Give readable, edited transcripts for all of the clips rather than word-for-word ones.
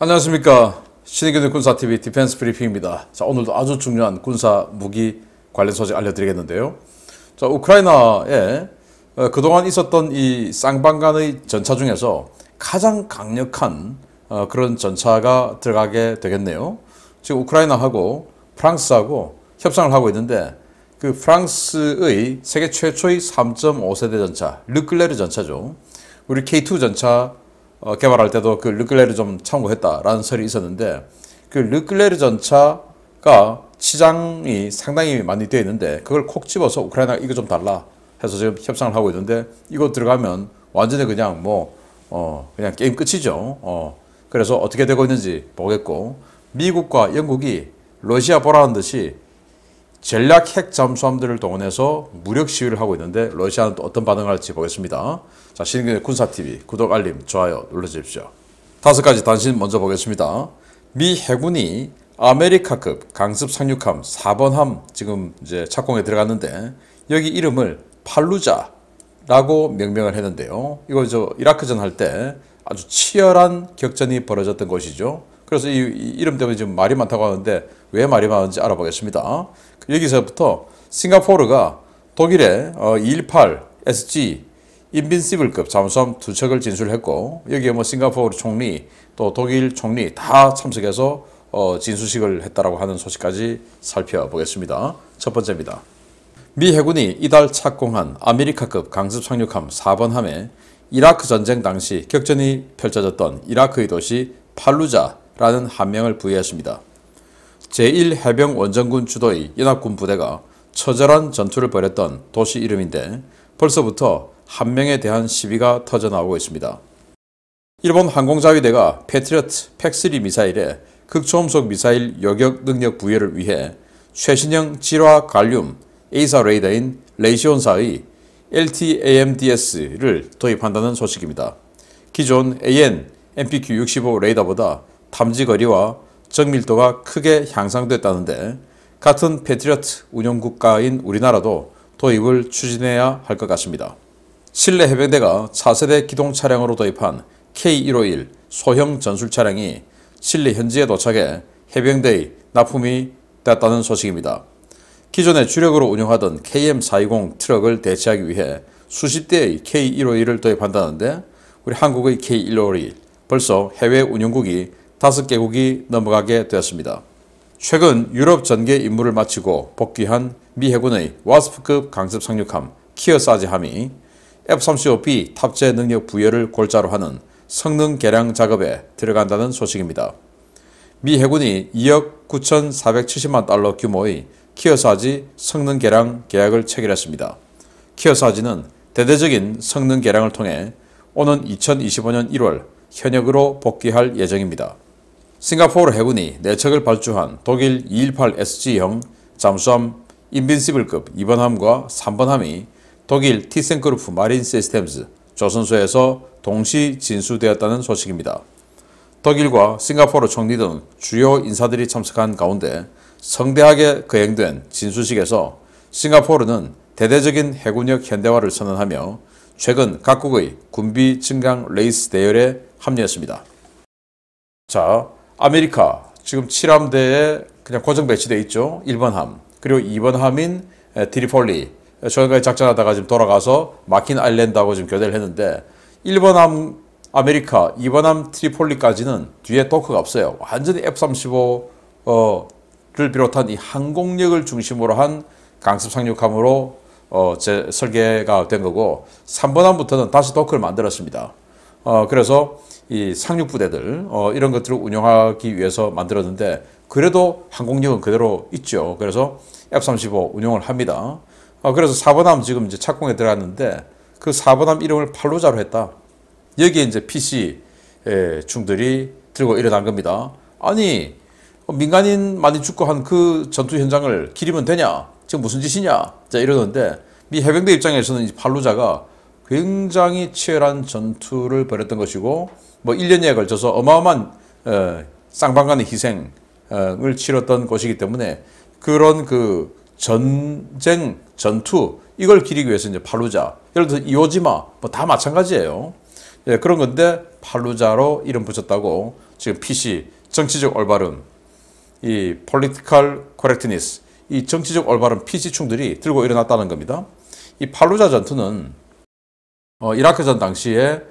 안녕하십니까. 신의균의 군사TV 디펜스 브리핑입니다. 자, 오늘도 아주 중요한 군사 무기 관련 소식 알려드리겠는데요. 자, 우크라이나에 그동안 있었던 이 쌍방간의 전차 중에서 가장 강력한 그런 전차가 들어가게 되겠네요. 지금 우크라이나하고 프랑스하고 협상을 하고 있는데 그 프랑스의 세계 최초의 3.5세대 전차, 르클레르 전차죠. 우리 K2 전차 개발할 때도 그 르클레르 좀 참고했다라는 설이 있었는데 그 르클레르 전차가 치장이 상당히 많이 되어 있는데 그걸 콕 집어서 우크라이나가 이거 좀 달라 해서 지금 협상을 하고 있는데 이거 들어가면 완전히 그냥 그냥 게임 끝이죠. 그래서 어떻게 되고 있는지 보겠고 미국과 영국이 러시아 보라는 듯이 전략 핵 잠수함들을 동원해서 무력 시위를 하고 있는데 러시아는 또 어떤 반응을 할지 보겠습니다. 자, 신의균의 군사TV 구독, 알림, 좋아요 눌러주십시오. 5가지 단신 먼저 보겠습니다. 미 해군이 아메리카급 강습 상륙함 4번함 지금 이제 착공에 들어갔는데 여기 이름을 팔루자라고 명명을 했는데요. 이거 이라크전 할 때 아주 치열한 격전이 벌어졌던 곳이죠. 그래서 이 이름 때문에 지금 말이 많다고 하는데 왜 말이 많은지 알아보겠습니다. 여기서부터 싱가포르가 독일의 218 SG 인빈시블급 잠수함 2척을 진술했고 여기에 싱가포르 총리 또 독일 총리 다 참석해서 진수식을 했다라고 하는 소식까지 살펴보겠습니다. 첫 번째입니다. 미 해군이 이달 착공한 아메리카급 강습 상륙함 4번함에 이라크 전쟁 당시 격전이 펼쳐졌던 이라크의 도시 팔루자라는 함명을 부여했습니다. 제1해병 원정군 주도의 연합군 부대가 처절한 전투를 벌였던 도시 이름인데 벌써부터 함명에 대한 시비가 터져나오고 있습니다. 일본 항공자위대가 패트리어트 팩3 미사일의 극초음속 미사일 요격 능력 부여를 위해 최신형 질화 갈륨 A사 레이더인 레이시온사의 LTAMDS를 도입한다는 소식입니다. 기존 AN MPQ-65 레이더보다 탐지 거리와 정밀도가 크게 향상됐다는데 같은 패트리어트 운용국가인 우리나라도 도입을 추진해야 할 것 같습니다. 칠레 해병대가 차세대 기동 차량으로 도입한 K151 소형 전술 차량이 칠레 현지에 도착해 해병대의 납품이 됐다는 소식입니다. 기존에 주력으로 운용하던 KM420 트럭을 대체하기 위해 수십 대의 K151을 도입한다는데 우리 한국의 K151 벌써 해외 운용국이 5개국이 넘어가게 되었습니다. 최근 유럽 전개 임무를 마치고 복귀한 미 해군의 와스프급 강습 상륙함 키어사지함이 F-35B 탑재 능력 부여를 골자로 하는 성능 개량 작업에 들어간다는 소식입니다. 미 해군이 2억 9,470만 달러 규모의 키어사지 성능 개량 계약을 체결했습니다. 키어사지는 대대적인 성능 개량을 통해 오는 2025년 1월 현역으로 복귀할 예정입니다. 싱가포르 해군이 4척을 발주한 독일 218SG형 잠수함 인빈시블급 2번함과 3번함이 독일 티센크루프 마린 시스템즈 조선소에서 동시 진수되었다는 소식입니다. 독일과 싱가포르 총리 등 주요 인사들이 참석한 가운데 성대하게 거행된 진수식에서 싱가포르는 대대적인 해군력 현대화를 선언하며 최근 각국의 군비 증강 레이스 대열에 합류했습니다. 자, 아메리카 지금 7함대에 그냥 고정 배치되어 있죠. 1번함 그리고 2번함인 트리폴리 저기까지 작전하다가 지금 돌아가서 마킨 아일랜드하고 지금 교대를 했는데 1번함 아메리카 2번함 트리폴리까지는 뒤에 도크가 없어요. 완전히 F-35를 비롯한 이 항공력을 중심으로 한 강습 상륙함으로 설계가 된 거고 3번함부터는 다시 도크를 만들었습니다. 그래서 이 상륙부대들 이런 것들을 운영하기 위해서 만들었는데 그래도 항공력은 그대로 있죠. 그래서 F-35 운영을 합니다. 그래서 4번함 지금 이제 착공에 들어갔는데 그 4번함 이름을 팔루자로 했다. 여기에 이제 PC 중들이 들고 일어난 겁니다. 아니 민간인 많이 죽고 한 그 전투 현장을 기리면 되냐? 지금 무슨 짓이냐? 자 이러는데 미 해병대 입장에서는 이 팔루자가 굉장히 치열한 전투를 벌였던 것이고 1년여에 걸쳐서 어마어마한 쌍방간의 희생을 치렀던 곳이기 때문에 그런 그 전쟁, 전투 이걸 기리기 위해서 이제 팔루자, 예를 들어 이오지마 다 마찬가지예요. 예, 그런 건데 팔루자로 이름 붙였다고 지금 PC, 정치적 올바름, 이 political correctness, 이 정치적 올바름 PC충들이 들고 일어났다는 겁니다. 이 팔루자 전투는 이라크전 당시에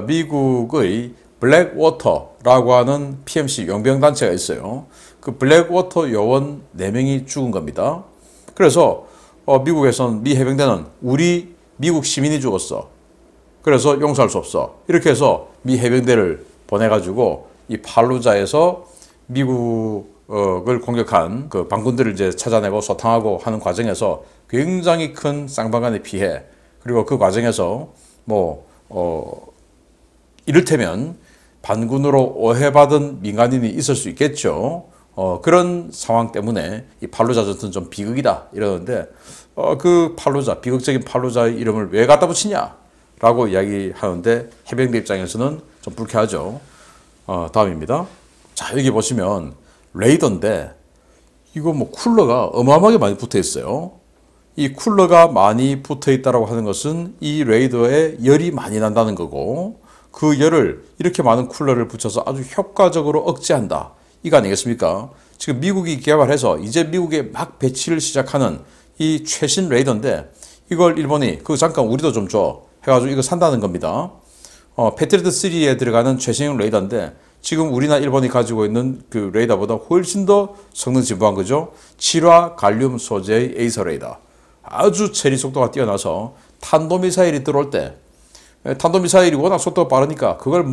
미국의 블랙워터라고 하는 PMC 용병단체가 있어요. 그 블랙워터 요원 4명이 죽은 겁니다. 그래서 미국에서는 미 해병대는 우리 미국 시민이 죽었어. 그래서 용서할 수 없어. 이렇게 해서 미 해병대를 보내가지고 이 팔루자에서 미국을 공격한 그 반군들을 이제 찾아내고 소탕하고 하는 과정에서 굉장히 큰 쌍방간의 피해, 그리고 그 과정에서 이를테면 반군으로 오해받은 민간인이 있을 수 있겠죠. 그런 상황 때문에 이 팔루자 전투는 좀 비극이다 이러는데, 그 팔루자, 비극적인 팔루자의 이름을 왜 갖다 붙이냐 라고 이야기하는데 해병대 입장에서는 좀 불쾌하죠. 다음입니다. 자, 여기 보시면 레이더인데 이거 쿨러가 어마어마하게 많이 붙어 있어요. 이 쿨러가 많이 붙어 있다고 하는 것은 이 레이더에 열이 많이 난다는 거고, 그 열을 이렇게 많은 쿨러를 붙여서 아주 효과적으로 억제한다, 이거 아니겠습니까? 지금 미국이 개발해서 이제 미국에 막 배치를 시작하는 이 최신 레이더인데, 이걸 일본이 잠깐 우리도 좀 줘 해가지고 이거 산다는 겁니다. 패트리어트 3에 들어가는 최신형 레이더인데 지금 우리나 일본이 가지고 있는 그 레이더보다 훨씬 더 성능 진보한 거죠. 7화 갈륨 소재의 에이서 레이더. 아주 처리 속도가 뛰어나서 탄도미사일이 들어올 때, 탄도미사일이 워낙 속도가 빠르니까 그걸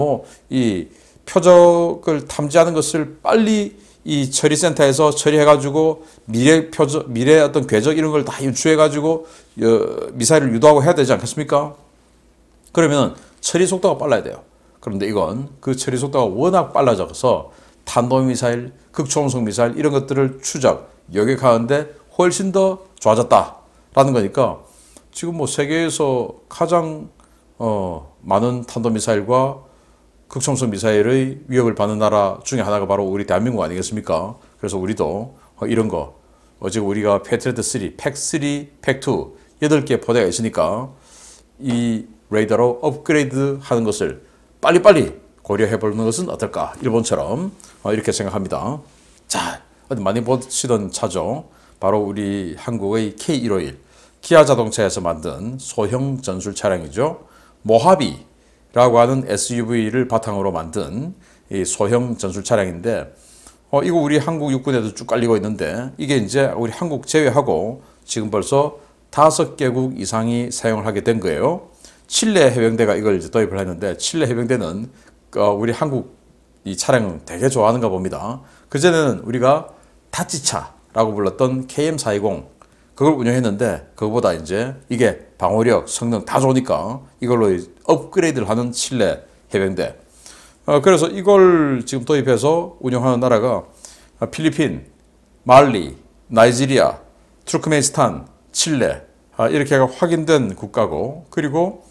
이 표적을 탐지하는 것을 빨리 이 처리센터에서 처리해가지고 미래 어떤 궤적 이런 걸 다 유추해가지고 미사일을 유도하고 해야 되지 않겠습니까? 그러면 처리 속도가 빨라야 돼요. 그런데 이건 그 처리 속도가 워낙 빨라져서 탄도미사일, 극초음속 미사일 이런 것들을 추적, 요격하는데 훨씬 더 좋아졌다라는 거니까, 지금 세계에서 가장 많은 탄도미사일과 극초음속 미사일의 위협을 받는 나라 중에 하나가 바로 우리 대한민국 아니겠습니까? 그래서 우리도 이런 거, 지금 우리가 패트리어트 3, 팩3, 팩2 8개 포대가 있으니까 이 레이더로 업그레이드 하는 것을 빨리빨리 고려해보는 것은 어떨까? 일본처럼 이렇게 생각합니다. 자, 많이 보시던 차죠. 바로 우리 한국의 K151, 기아 자동차에서 만든 소형 전술 차량이죠. 모하비라고 하는 SUV를 바탕으로 만든 이 소형 전술 차량인데, 이거 우리 한국 육군에도 쭉 깔리고 있는데, 이게 이제 우리 한국 제외하고 지금 벌써 5개국 이상이 사용을 하게 된 거예요. 칠레 해병대가 이걸 이제 도입을 했는데, 칠레 해병대는 우리 한국 이 차량 되게 좋아하는가 봅니다. 그전에는 우리가 타치차라고 불렀던 KM420 그걸 운영했는데, 그거보다 이제 이게 방어력, 성능 다 좋으니까 이걸로 업그레이드를 하는 칠레 해병대. 그래서 이걸 지금 도입해서 운영하는 나라가 필리핀, 말리, 나이지리아, 투르크메니스탄, 칠레, 이렇게 확인된 국가고, 그리고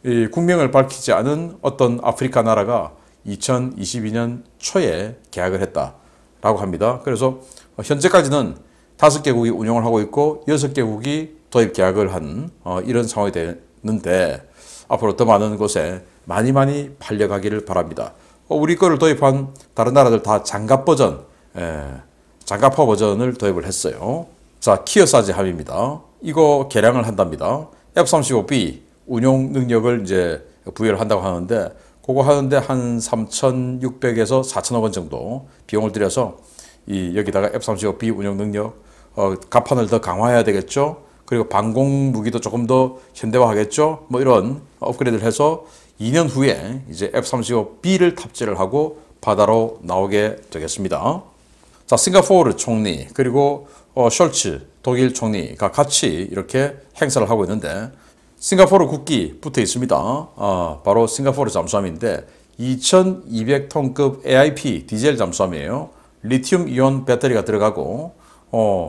이 국명을 밝히지 않은 어떤 아프리카 나라가 2022년 초에 계약을 했다라고 합니다. 그래서 현재까지는 5개국이 운영을 하고 있고 6개국이 도입 계약을 한 이런 상황이 되는데, 앞으로 더 많은 곳에 많이 팔려가기를 바랍니다. 우리 거를 도입한 다른 나라들 다 장갑 버전, 장갑화 버전을 도입을 했어요. 자, 키어사지 함입니다. 이거 개량을 한답니다. F-35B 운용 능력을 이제 부여를 한다고 하는데, 그거 하는데 한 3,600에서 4,000억 원 정도 비용을 들여서 여기다가 F-35B 운용 능력, 갑판을 더 강화해야 되겠죠. 그리고 방공 무기도 조금 더 현대화하겠죠. 이런 업그레이드를 해서 2년 후에 이제 F-35B를 탑재를 하고 바다로 나오게 되겠습니다. 자, 싱가포르 총리 그리고 숄츠 독일 총리가 같이 이렇게 행사를 하고 있는데, 싱가포르 국기 붙어 있습니다. 바로 싱가포르 잠수함인데 2200톤급 AIP 디젤 잠수함이에요. 리튬 이온 배터리가 들어가고,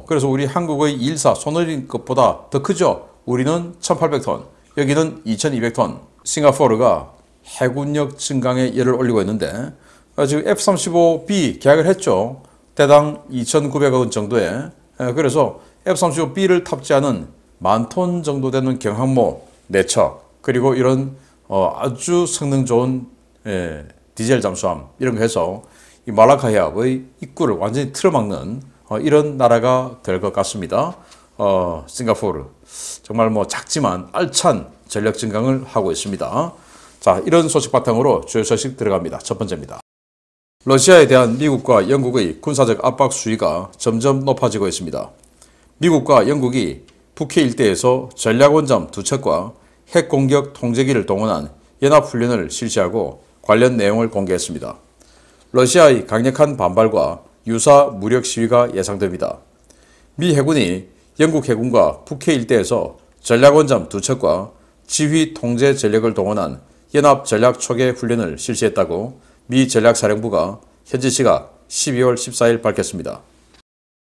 그래서 우리 한국의 214 손어린급보다 더 크죠. 우리는 1800톤, 여기는 2200톤. 싱가포르가 해군력 증강에 열을 올리고 있는데, 지금 F-35B 계약을 했죠. 대당 2,900억 원 정도에. 그래서 F-35B를 탑재하는 10,000톤 정도 되는 경항모 4척, 그리고 이런 아주 성능 좋은 디젤 잠수함 이런 거 해서 이 말라카 해협의 입구를 완전히 틀어막는 이런 나라가 될 것 같습니다. 싱가포르 정말 뭐 작지만 알찬 전력 증강을 하고 있습니다. 자, 이런 소식 바탕으로 주요 소식 들어갑니다. 첫 번째입니다. 러시아에 대한 미국과 영국의 군사적 압박 수위가 점점 높아지고 있습니다. 미국과 영국이 북해 일대에서 전략원잠 2척과 핵공격 통제기를 동원한 연합훈련을 실시하고 관련 내용을 공개했습니다. 러시아의 강력한 반발과 유사 무력 시위가 예상됩니다. 미 해군이 영국 해군과 북해 일대에서 전략원잠 2척과 지휘 통제 전력을 동원한 연합 전략 초계 훈련을 실시했다고 미 전략사령부가 현지 시각 12월 14일 밝혔습니다.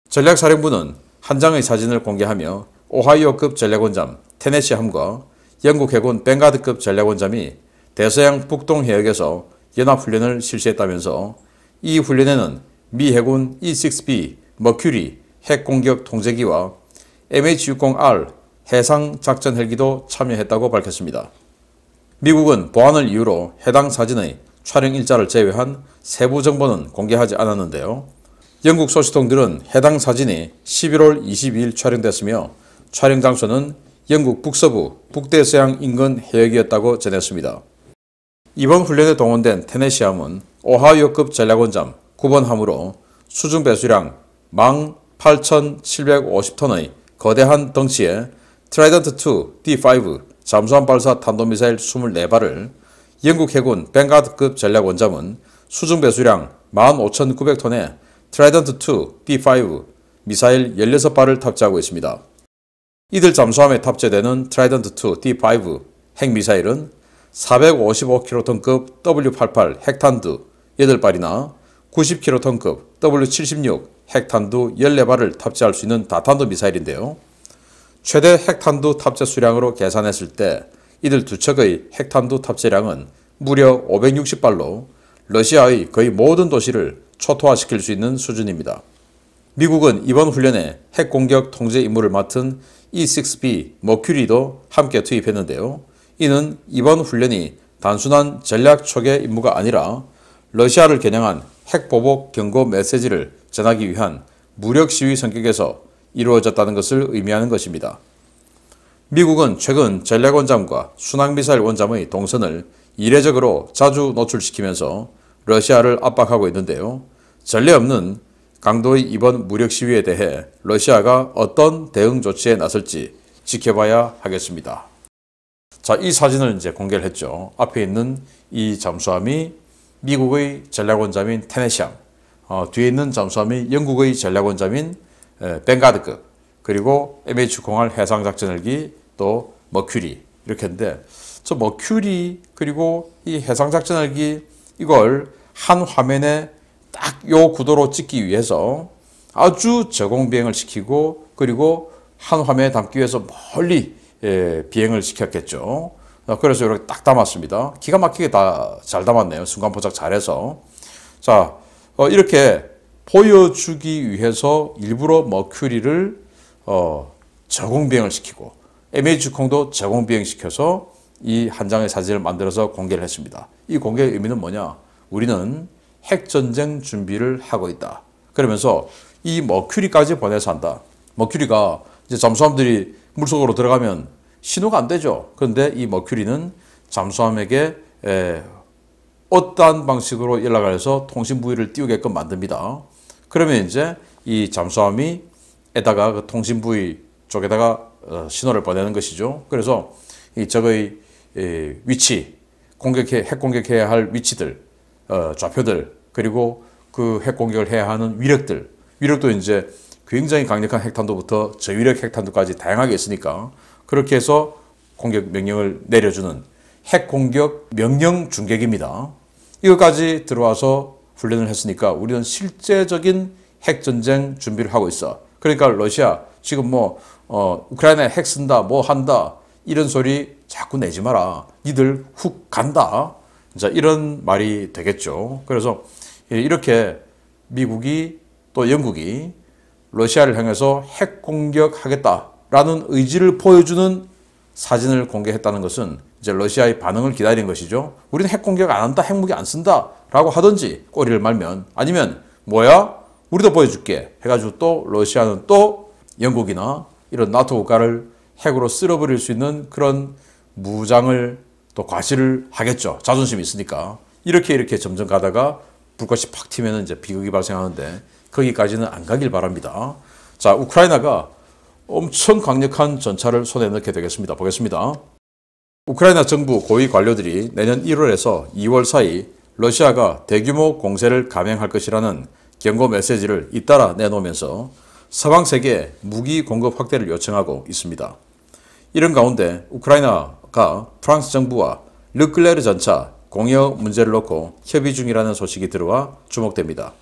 전략사령부는 한 장의 사진을 공개하며 오하이오급 전략원잠 테네시함과 영국 해군 뱅가드급 전략원잠이 대서양 북동 해역에서 연합훈련을 실시했다면서 이 훈련에는 미 해군 E-6B 머큐리 핵공격 통제기와 MH-60R 해상 작전 헬기도 참여했다고 밝혔습니다. 미국은 보안을 이유로 해당 사진의 촬영 일자를 제외한 세부 정보는 공개하지 않았는데요. 영국 소식통들은 해당 사진이 11월 22일 촬영됐으며 촬영 장소는 영국 북서부 북대서양 인근 해역이었다고 전했습니다. 이번 훈련에 동원된 테네시함은 오하이오급 전략원잠 9번 함으로 수중 배수량 18,750톤의 거대한 덩치의 트라이던트2 D5 잠수함 발사 탄도미사일 24발을, 영국 해군 뱅가드급 전략원잠은 수중 배수량 15,900톤의 트라이던트2 D5 미사일 16발을 탑재하고 있습니다. 이들 잠수함에 탑재되는 트라이던트2 D5 핵미사일은 455kg급 W88 핵탄두 8발이나 90kg급 W76 핵탄두 14발을 탑재할 수 있는 다탄도 미사일인데요. 최대 핵탄두 탑재 수량으로 계산했을 때 이들 두 척의 핵탄두 탑재량은 무려 560발로 러시아의 거의 모든 도시를 초토화시킬 수 있는 수준입니다. 미국은 이번 훈련에 핵공격 통제 임무를 맡은 E-6B 머큐리도 함께 투입했는데요. 이는 이번 훈련이 단순한 전략 초계 임무가 아니라 러시아를 겨냥한 핵보복 경고 메시지를 전하기 위한 무력 시위 성격에서 이루어졌다는 것을 의미하는 것입니다. 미국은 최근 전략원잠과 순항미사일 원잠의 동선을 이례적으로 자주 노출시키면서 러시아를 압박하고 있는데요. 전례 없는 강도의 이번 무력 시위에 대해 러시아가 어떤 대응 조치에 나설지 지켜봐야 하겠습니다. 자, 이 사진을 이제 공개를 했죠. 앞에 있는 이 잠수함이 미국의 전략원잠인 테네시함, 뒤에 있는 잠수함이 영국의 전략원잠인 뱅가드급, 그리고 MH-60R 해상작전헬기, 또 머큐리 이렇게 했는데, 저 머큐리 그리고 이 해상작전헬기 이걸 한 화면에 딱 요 구도로 찍기 위해서 아주 저공비행을 시키고, 그리고 한 화면에 담기 위해서 멀리 비행을 시켰겠죠. 그래서 이렇게 딱 담았습니다. 기가 막히게 다 잘 담았네요. 순간 포착 잘해서. 자, 이렇게 보여주기 위해서 일부러 머큐리를 저공비행을 시키고 MH-60도 저공비행시켜서 이 한 장의 사진을 만들어서 공개를 했습니다. 이 공개의 의미는 뭐냐? 우리는 핵전쟁 준비를 하고 있다. 그러면서 이 머큐리까지 보내서 한다. 머큐리가 이제 잠수함들이 물속으로 들어가면 신호가 안 되죠. 그런데 이 머큐리는 잠수함에게 어떠한 방식으로 연락을 해서 통신 부위를 띄우게끔 만듭니다. 그러면 이제 이 잠수함이 에다가 그 통신 부위 쪽에다가 신호를 보내는 것이죠. 그래서 이 적의 위치, 핵 공격해야 할 위치들, 좌표들, 그리고 그 핵 공격을 해야 하는 위력도 이제 굉장히 강력한 핵탄두부터 저위력 핵탄두까지 다양하게 있으니까 그렇게 해서 공격 명령을 내려주는 핵공격 명령 중계기입니다. 이것까지 들어와서 훈련을 했으니까 우리는 실제적인 핵전쟁 준비를 하고 있어. 그러니까 러시아 지금 우크라이나에 핵 쓴다 뭐 한다 이런 소리 자꾸 내지 마라. 니들 훅 간다. 자, 이런 말이 되겠죠. 그래서 이렇게 미국이 또 영국이 러시아를 향해서 핵 공격하겠다라는 의지를 보여주는 사진을 공개했다는 것은 이제 러시아의 반응을 기다리는 것이죠. 우리는 핵 공격 안 한다, 핵무기 안 쓴다. 라고 하든지 꼬리를 말면, 아니면 뭐야? 우리도 보여줄게 해가지고 또 러시아는 또 영국이나 이런 나토 국가를 핵으로 쓸어버릴 수 있는 그런 무장을 또 과시를 하겠죠. 자존심이 있으니까. 이렇게 점점 가다가 불꽃이 팍 튀면 이제 비극이 발생하는데 거기까지는 안 가길 바랍니다. 자, 우크라이나가 엄청 강력한 전차를 손에 넣게 되겠습니다. 보겠습니다. 우크라이나 정부 고위 관료들이 내년 1월에서 2월 사이 러시아가 대규모 공세를 감행할 것이라는 경고 메시지를 잇따라 내놓으면서 서방 세계에 무기 공급 확대를 요청하고 있습니다. 이런 가운데 우크라이나가 프랑스 정부와 르클레르 전차 공여 문제를 놓고 협의 중이라는 소식이 들어와 주목됩니다.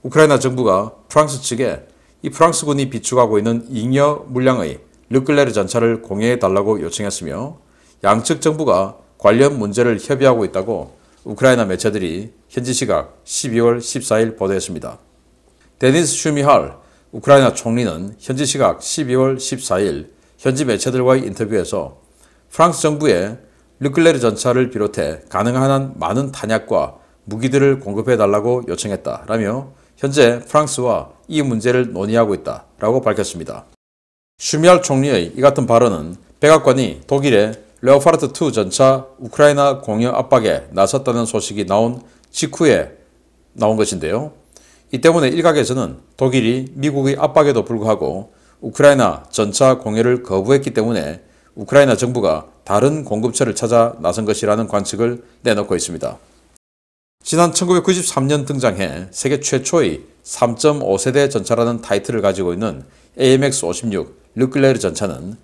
우크라이나 정부가 프랑스 측에 이 프랑스군이 비축하고 있는 잉여 물량의 르클레르 전차를 공여해달라고 요청했으며 양측 정부가 관련 문제를 협의하고 있다고 우크라이나 매체들이 현지 시각 12월 14일 보도했습니다. 데니스 슈미할 우크라이나 총리는 현지 시각 12월 14일 현지 매체들과의 인터뷰에서 프랑스 정부에 르클레르 전차를 비롯해 가능한 한 많은 탄약과 무기들을 공급해달라고 요청했다라며 현재 프랑스와 이 문제를 논의하고 있다라고 밝혔습니다. 슈미할 총리의 이 같은 발언은 백악관이 독일의 레오파르트2 전차 우크라이나 공여 압박에 나섰다는 소식이 나온 직후에 나온 것인데요. 이 때문에 일각에서는 독일이 미국의 압박에도 불구하고 우크라이나 전차 공여를 거부했기 때문에 우크라이나 정부가 다른 공급처를 찾아 나선 것이라는 관측을 내놓고 있습니다. 지난 1993년 등장해 세계 최초의 3.5세대 전차라는 타이틀을 가지고 있는 AMX-56 르클레르 전차는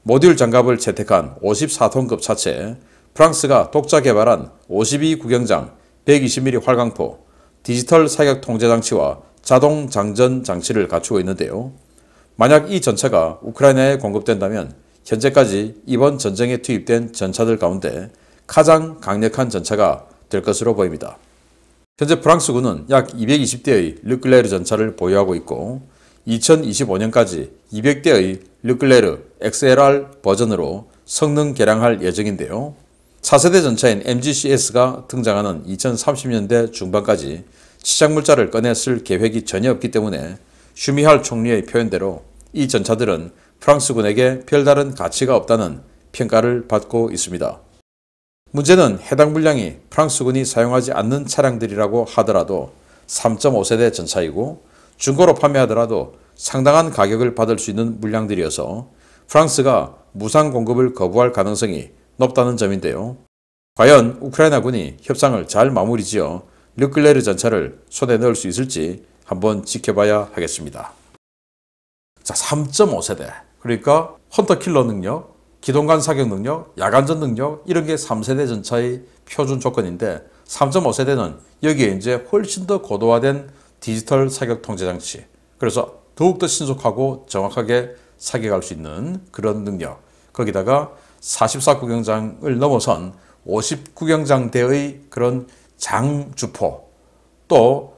모듈 장갑을 채택한 54톤급 차체에 프랑스가 독자 개발한 52구경장 120mm 활강포, 디지털 사격 통제 장치와 자동 장전 장치를 갖추고 있는데요. 만약 이 전차가 우크라이나에 공급된다면 현재까지 이번 전쟁에 투입된 전차들 가운데 가장 강력한 전차가 될 것으로 보입니다. 현재 프랑스군은 약 220대의 르클레르 전차를 보유하고 있고 2025년까지 200대의 르클레르 XLR 버전으로 성능 개량할 예정인데요. 4세대 전차인 MGCS가 등장하는 2030년대 중반까지 시장물자를 꺼내 쓸 계획이 전혀 없기 때문에 슈미할 총리의 표현대로 이 전차들은 프랑스군에게 별다른 가치가 없다는 평가를 받고 있습니다. 문제는 해당 물량이 프랑스군이 사용하지 않는 차량들이라고 하더라도 3.5세대 전차이고 중고로 판매하더라도 상당한 가격을 받을 수 있는 물량들이어서 프랑스가 무상 공급을 거부할 가능성이 높다는 점인데요. 과연 우크라이나군이 협상을 잘 마무리 지어 르클레르 전차를 손에 넣을 수 있을지 한번 지켜봐야 하겠습니다. 자, 3.5세대. 그러니까 헌터킬러 능력, 기동간 사격 능력, 야간전 능력 이런 게 3세대 전차의 표준 조건인데 3.5세대는 여기에 이제 훨씬 더 고도화된 디지털 사격 통제 장치. 그래서 더욱더 신속하고 정확하게 사격할 수 있는 그런 능력. 거기다가 44구경장을 넘어선 50구경장대의 그런 장주포. 또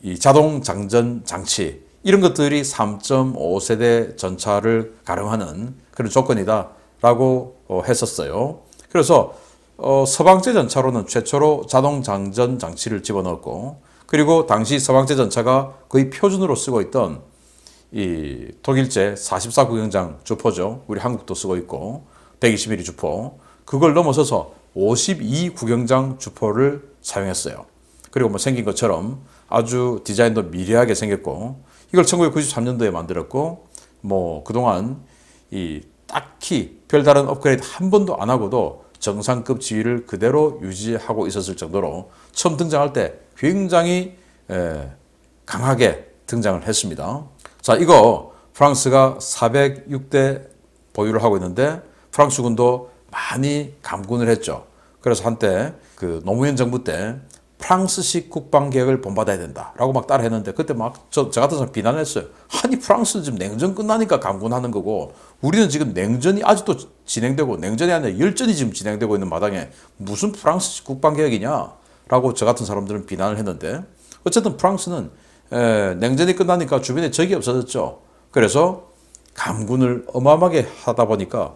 이 자동 장전 장치. 이런 것들이 3.5세대 전차를 가름하는 그런 조건이다라고 했었어요. 그래서 서방제 전차로는 최초로 자동 장전 장치를 집어넣었고, 그리고 당시 서방제 전차가 거의 표준으로 쓰고 있던 이 독일제 44구경장 주포죠. 우리 한국도 쓰고 있고 120mm 주포. 그걸 넘어서서 52구경장 주포를 사용했어요. 그리고 뭐 생긴 것처럼 아주 디자인도 미려하게 생겼고, 이걸 1993년도에 만들었고, 뭐 그동안 이 딱히 별다른 업그레이드 한 번도 안 하고도 정상급 지위를 그대로 유지하고 있었을 정도로 처음 등장할 때 굉장히 강하게 등장을 했습니다. 자, 이거 프랑스가 406대 보유를 하고 있는데 프랑스군도 많이 감군을 했죠. 그래서 한때 그 노무현 정부 때 프랑스식 국방개혁을 본받아야 된다라고 막 따라 했는데 그때 막 저 같은 사람 비난했어요. 아니 프랑스는 지금 냉전 끝나니까 감군하는 거고 우리는 지금 냉전이 아직도 진행되고 냉전이 아니라 열전이 지금 진행되고 있는 마당에 무슨 프랑스식 국방개혁이냐라고 저 같은 사람들은 비난을 했는데, 어쨌든 프랑스는 냉전이 끝나니까 주변에 적이 없어졌죠. 그래서 감군을 어마어마하게 하다 보니까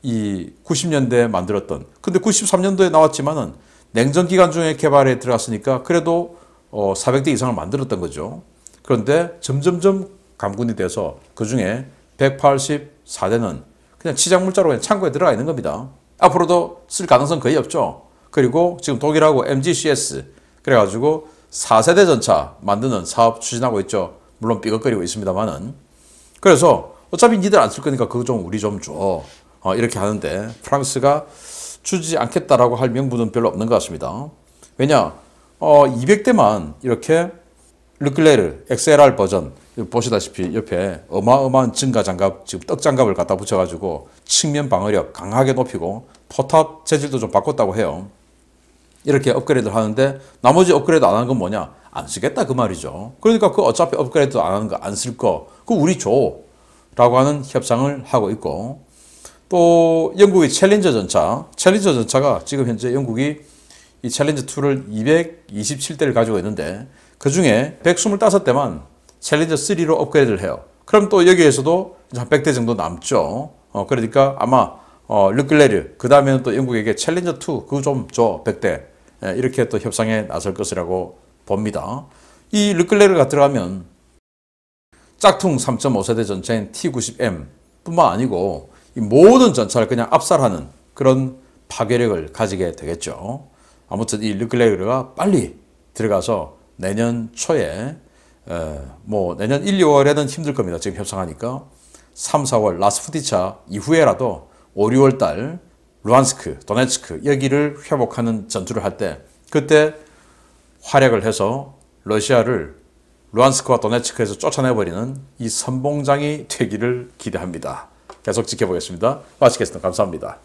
이 90년대에 만들었던, 근데 93년도에 나왔지만은 냉전 기간 중에 개발에 들어갔으니까 그래도 400대 이상을 만들었던 거죠. 그런데 점점점 감군이 돼서 그 중에 184대는 그냥 치장물자로 그냥 창고에 들어가 있는 겁니다. 앞으로도 쓸 가능성 거의 없죠. 그리고 지금 독일하고 MGCS 그래가지고 4세대 전차 만드는 사업 추진하고 있죠. 물론 삐걱거리고 있습니다만은. 그래서 어차피 니들 안 쓸 거니까 그거 좀 우리 좀 줘. 이렇게 하는데 프랑스가 주지 않겠다라고 할 명분은 별로 없는 것 같습니다. 왜냐? 200대만 이렇게 르클레르 XLR 버전 보시다시피 옆에 어마어마한 증가 장갑, 지금 떡 장갑을 갖다 붙여가지고 측면 방어력 강하게 높이고 포탑 재질도 좀 바꿨다고 해요. 이렇게 업그레이드를 하는데 나머지 업그레이드 안 하는 건 뭐냐? 안 쓰겠다 그 말이죠. 그러니까 그 어차피 업그레이드 안 하는 거 안 쓸 거 그거 우리 줘 라고 하는 협상을 하고 있고, 또 영국의 챌린저 전차가 지금 현재 영국이 이 챌린저 2를 227대를 가지고 있는데 그 중에 125대만 챌린저 3로 업그레이드를 해요. 그럼 또 여기에서도 한 100대 정도 남죠. 그러니까 아마 르클레르 그 다음에는 또 영국에게 챌린저 2 그거 좀 줘 100대 이렇게 또 협상에 나설 것이라고 봅니다. 이 르클레르가 들어가면 짝퉁 3.5세대 전차인 T90M 뿐만 아니고 이 모든 전차를 그냥 압살하는 그런 파괴력을 가지게 되겠죠. 아무튼 이 르클레르가 빨리 들어가서 내년 초에 뭐 내년 1, 2월에는 힘들 겁니다. 지금 협상하니까 3, 4월 라스푸티차 이후에라도 5, 6월 달 루안스크, 도네츠크 여기를 회복하는 전투를 할 때 그때 활약을 해서 러시아를 루안스크와 도네츠크에서 쫓아내버리는 이 선봉장이 되기를 기대합니다. 계속 지켜보겠습니다. 마치겠습니다. 감사합니다.